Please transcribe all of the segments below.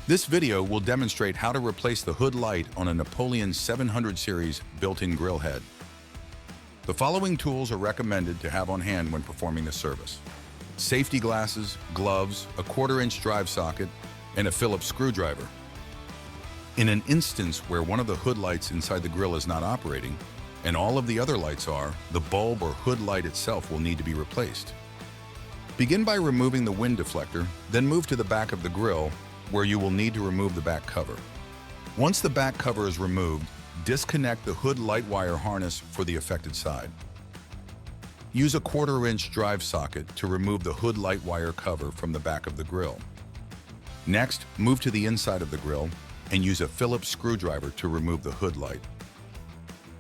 This video will demonstrate how to replace the hood light on a Napoleon 700 series built-in grill head. The following tools are recommended to have on hand when performing this service: safety glasses, gloves, a 1/4-inch drive socket, and a Phillips screwdriver. In an instance where one of the hood lights inside the grill is not operating, and all of the other lights are, the bulb or hood light itself will need to be replaced. Begin by removing the wind deflector, then move to the back of the grill, where you will need to remove the back cover. Once the back cover is removed, disconnect the hood light wire harness for the affected side. Use a 1/4-inch drive socket to remove the hood light wire cover from the back of the grill. Next, move to the inside of the grill and use a Phillips screwdriver to remove the hood light.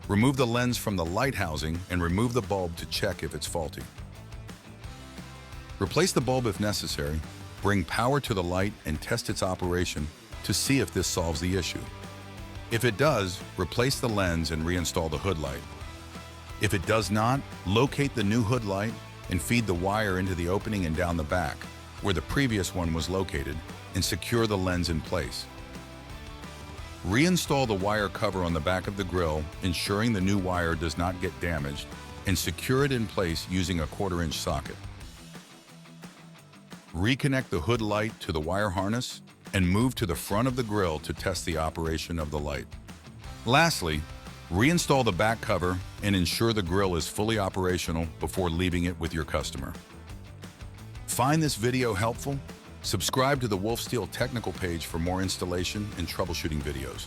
Remove the lens from the light housing and remove the bulb to check if it's faulty. Replace the bulb if necessary. Bring power to the light and test its operation to see if this solves the issue. If it does, replace the lens and reinstall the hood light. If it does not, locate the new hood light and feed the wire into the opening and down the back, where the previous one was located, and secure the lens in place. Reinstall the wire cover on the back of the grill, ensuring the new wire does not get damaged, and secure it in place using a 1/4-inch socket. Reconnect the hood light to the wire harness and move to the front of the grill to test the operation of the light. Lastly, reinstall the back cover and ensure the grill is fully operational before leaving it with your customer. Find this video helpful? Subscribe to the Wolf Steel technical page for more installation and troubleshooting videos.